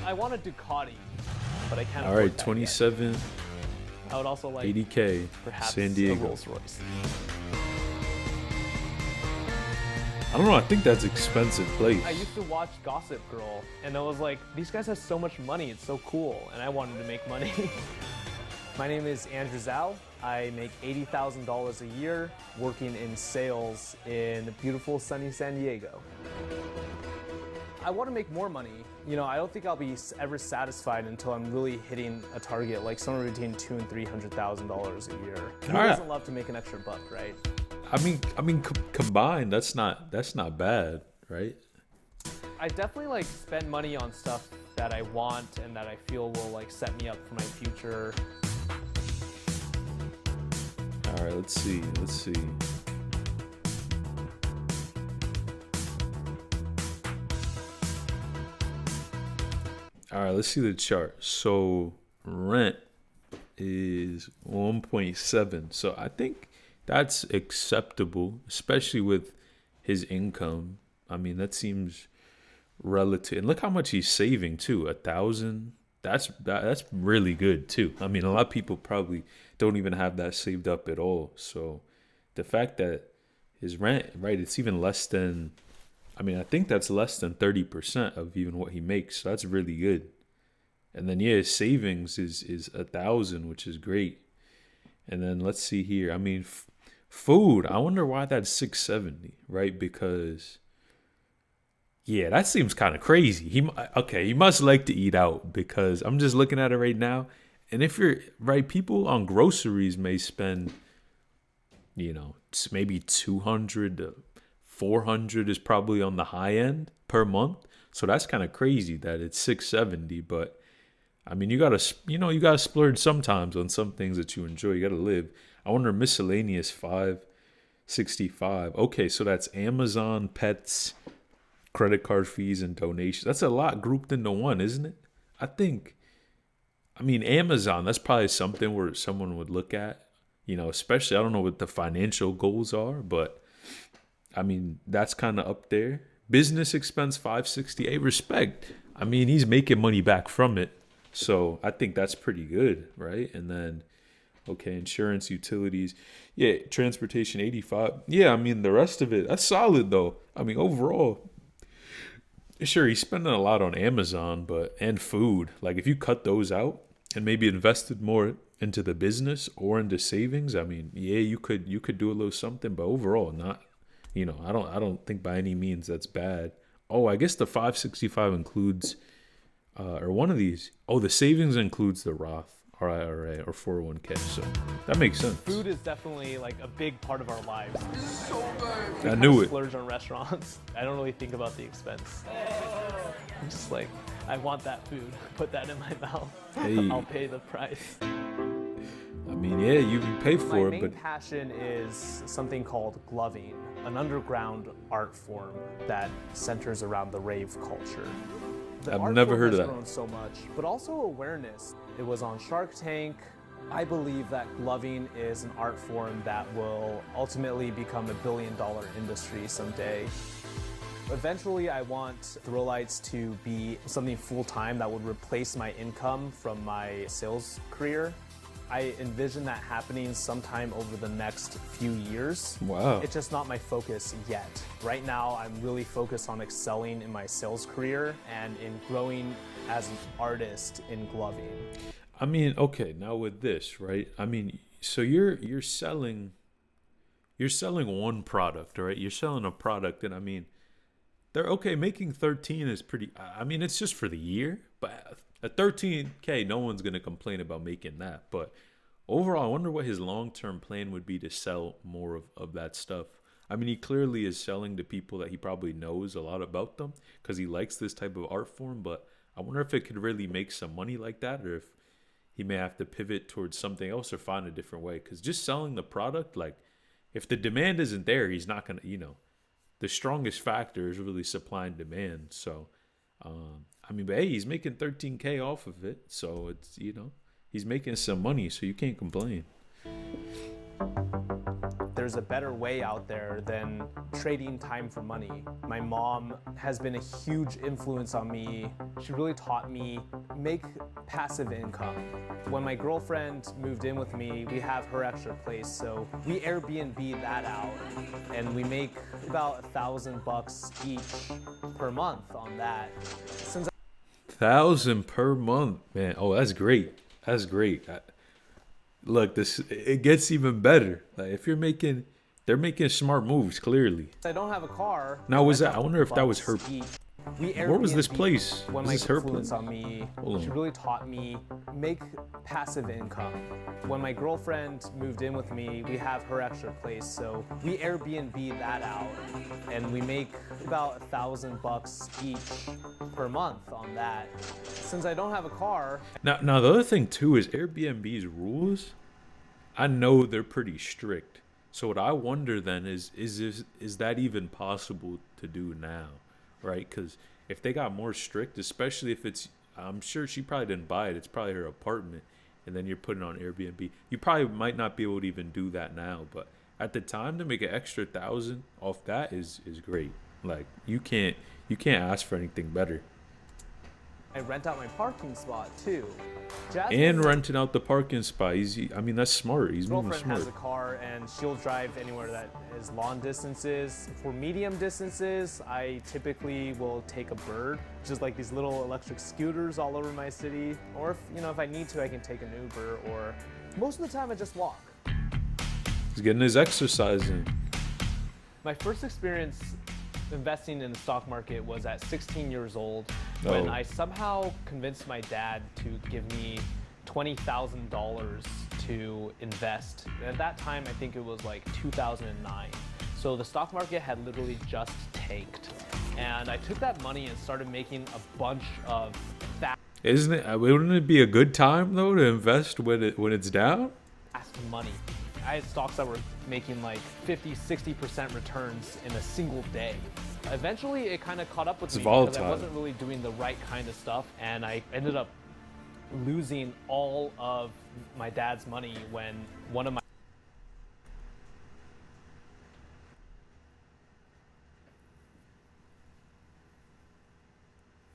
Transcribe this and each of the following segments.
I want a Ducati, but I can't All afford right, that 27, yet. I would also like 80K, perhaps San a Diego. Rolls Royce. I don't know. I think that's expensive place. I used to watch Gossip Girl, and I was like, these guys have so much money. It's so cool, and I wanted to make money. My name is Andrew Zhao. I make $80,000 a year working in sales in beautiful sunny San Diego. I want to make more money. You know, I don't think I'll be ever satisfied until I'm really hitting a target like somewhere between $200,000 and $300,000 a year. Who doesn't love to make an extra buck, right? I mean, combined, that's not bad, right? I definitely like spend money on stuff that I want and that I feel will like set me up for my future. All right, let's see. All right, let's see the chart. So rent is 1.7. So I think that's acceptable, especially with his income. I mean, that seems relative. And look how much he's saving too. 1,000. That's really good too. I mean, a lot of people probably don't even have that saved up at all. So the fact that his rent, right, it's even less than, I mean, I think that's less than 30% of even what he makes. So that's really good. And then yeah, his savings is 1,000, which is great. And then let's see here. I mean, food. I wonder why that's 670, right? Because yeah, that seems kind of crazy. He must like to eat out because I'm just looking at it right now. And if you're right, people on groceries may spend, you know, maybe 200 to 400 is probably on the high end per month. So that's kind of crazy that it's 670. But I mean, you gotta splurge sometimes on some things that you enjoy. You gotta live. I wonder miscellaneous 565. Okay, so that's Amazon, pets, credit card fees, and donations. That's a lot grouped into one, isn't it? I mean, Amazon, that's probably something where someone would look at, you know, especially, I don't know what the financial goals are, but I mean, that's kind of up there. Business expense 568, respect. I mean, he's making money back from it. So I think that's pretty good, right? And then, okay, insurance, utilities. Yeah, transportation 85. Yeah, I mean, the rest of it, that's solid though. I mean, overall, sure, he's spending a lot on Amazon, and food. Like if you cut those out and maybe invested more into the business or into savings, I mean, yeah, you could do a little something, but overall, not. You know, I don't think by any means that's bad. Oh, I guess the 565 includes, or one of these. Oh, the savings includes the Roth or IRA or 401k. So that makes sense. Food is definitely like a big part of our lives. So good. I knew it. Splurge on restaurants. I don't really think about the expense. I'm just like, I want that food. Put that in my mouth. Hey. I'll pay the price. I mean, yeah, you can pay for My it, main but passion is something called gloving, an underground art form that centers around the rave culture. The I've art never form heard of has that. grown so much, but also awareness. It was on Shark Tank. I believe that gloving is an art form that will ultimately become $1 billion industry someday. Eventually, I want Throwlights to be something full-time that would replace my income from my sales career. I envision that happening sometime over the next few years. wow. It's just not my focus yet. Right now, I'm really focused on excelling in my sales career and in growing as an artist in gloving. I mean, okay, now with this, right? I mean, so you're selling one product, right? You're selling a product, and I mean, they're okay. Making 13 is pretty. I mean, it's just for the year, but at 13K, no one's gonna complain about making that. But overall, I wonder what his long-term plan would be to sell more of that stuff. I mean, he clearly is selling to people that he probably knows a lot about them because he likes this type of art form. But I wonder if it could really make some money like that, or if he may have to pivot towards something else or find a different way. Because just selling the product, like if the demand isn't there, he's not gonna, the strongest factor is really supply and demand. So, I mean, but hey, he's making 13K off of it. So it's, he's making some money. So you can't complain. there's a better way out there than trading time for money. My mom has been a huge influence on me. She really taught me make passive income. When my girlfriend moved in with me, we have her extra place, so we Airbnb that out, and we make about $1,000 each per month on that. Since 1,000 per month, man. Oh, that's great. That's great. Look, it gets even better. Like if they're making smart moves. Clearly. I don't have a car. Now was that? I wonder if that was her. Where was this place? When Was this her influence place? on me, Hold on. she really taught me make passive income. When my girlfriend moved in with me, we have her extra place, so we Airbnb that out, and we make about $1,000 each per month on that. Since I don't have a car, Now the other thing too is Airbnb's rules. I know they're pretty strict. So what I wonder then is that even possible to do now, right? Because if they got more strict, especially if I'm sure she probably didn't buy it. It's probably her apartment, and then you're putting it on Airbnb. You probably might not be able to even do that now, but at the time to make an extra 1,000 off that is great. Like you can't ask for anything better. I rent out my parking spot too. And renting out the parking spot. I mean, that's smart. He's moving girlfriend smart. has a car and she'll drive anywhere that is long distances. For medium distances, I typically will take a Bird, just like these little electric scooters all over my city. Or if I need to, I can take an Uber, or most of the time I just walk. He's getting his exercise in. My first experience investing in the stock market was at 16 years old when I somehow convinced my dad to give me $20,000 to invest. At that time, I think it was like 2009. So the stock market had literally just tanked. And I took that money and started making a bunch of Wouldn't it be a good time though to invest when it's down? fast money. I had stocks that were making like 50-60% returns in a single day. Eventually, it kind of caught up with me because I wasn't really doing the right kind of stuff, and I ended up losing all of my dad's money when one of my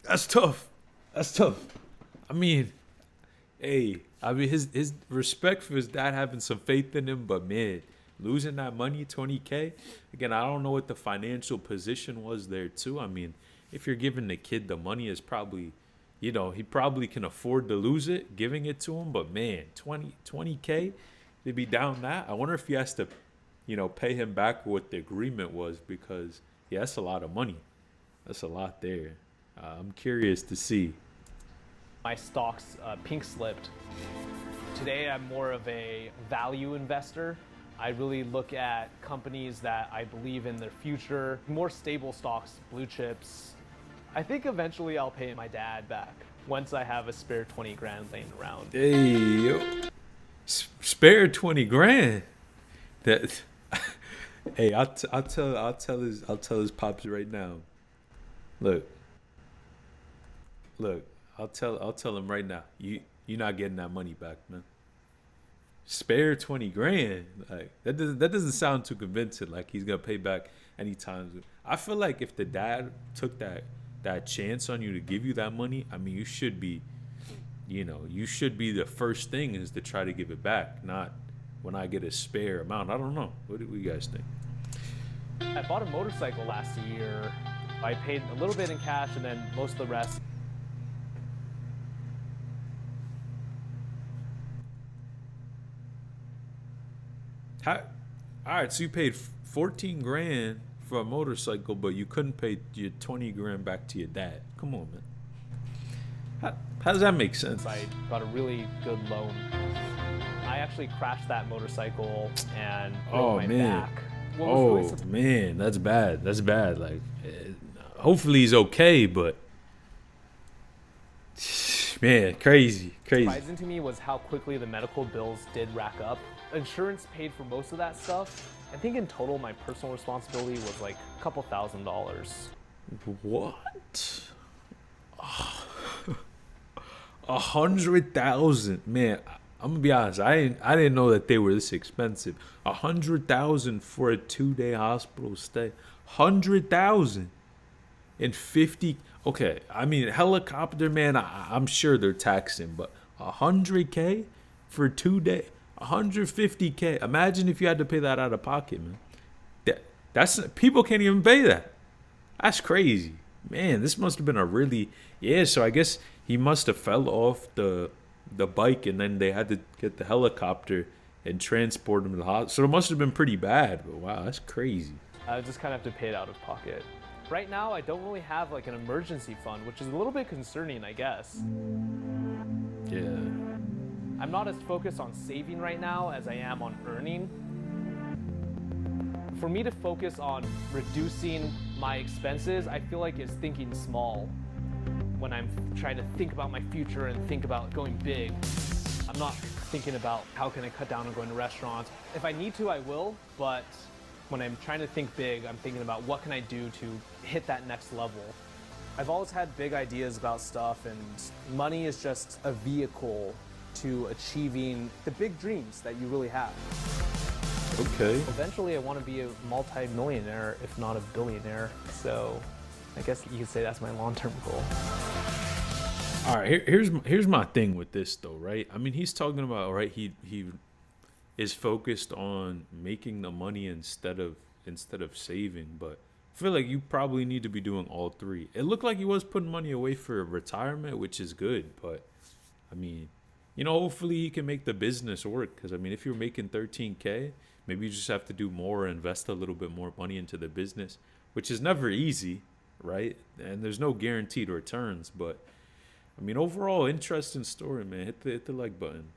That's tough. I mean, his respect for his dad having some faith in him, but man, losing that money, 20K. Again, I don't know what the financial position was there too. I mean, if you're giving the kid the money, is probably, he probably can afford to lose it, giving it to him. But man, 20K to be down that. I wonder if he has to, pay him back what the agreement was, because yeah, that's a lot of money. That's a lot there. I'm curious to see. My stocks pink slipped. Today, I'm more of a value investor. I really look at companies that I believe in their future, more stable stocks, blue chips. I think eventually I'll pay my dad back once I have a spare 20 grand laying around. Hey, yo. Spare 20 grand. That. Hey, I'll tell his pops right now. Look, I'll tell him right now. You're not getting that money back, man. Spare 20 grand. Like that doesn't sound too convincing. Like he's gonna pay back anytime. I feel like if the dad took that chance on you to give you that money, I mean, you should be the first thing is to try to give it back, not when I get a spare amount. I don't know. What do you guys think? I bought a motorcycle last year. I paid a little bit in cash and then most of the rest. All right, so you paid 14 grand for a motorcycle, but you couldn't pay your 20 grand back to your dad. Come on, man. How does that make sense? I got a really good loan. I actually crashed that motorcycle and broke my back. Man, that's bad. That's bad. Like, hopefully he's okay, but man, crazy. Surprising to me was how quickly the medical bills did rack up. Insurance paid for most of that stuff. I think in total, my personal responsibility was like a couple $1,000s. What? 100,000, man. I'm gonna be honest. I didn't know that they were this expensive. 100,000 for a 2-day hospital stay. 100,000 and 50. Okay, I mean helicopter man. I'm sure they're taxing, but 100K for 2 day. 150K. Imagine if you had to pay that out of pocket, man. That's people can't even pay that. That's crazy, man. This must have been a really yeah. So I guess he must have fell off the bike, and then they had to get the helicopter and transport him to the hospital. So it must have been pretty bad. But wow, that's crazy. I just kind of have to pay it out of pocket. Right now, I don't really have like an emergency fund, which is a little bit concerning, I guess. Yeah. I'm not as focused on saving right now as I am on earning. For me to focus on reducing my expenses, I feel like is thinking small. When I'm trying to think about my future and think about going big, I'm not thinking about how can I cut down on going to restaurants. If I need to, I will, but when I'm trying to think big, I'm thinking about what can I do to hit that next level. I've always had big ideas about stuff, and money is just a vehicle to achieving the big dreams that you really have. Okay. Eventually, I want to be a multi-millionaire, if not a billionaire. So I guess you could say that's my long-term goal. All right. Here's my thing with this though, right? I mean, he's talking about right. He is focused on making the money instead of saving, but I feel like you probably need to be doing all three. It looked like he was putting money away for retirement, which is good, but I mean, hopefully he can make the business work. Because I mean, if you're making 13K, maybe you just have to do more, invest a little bit more money into the business, which is never easy, right? And there's no guaranteed returns, but I mean, overall, interesting story, man. Hit the like button.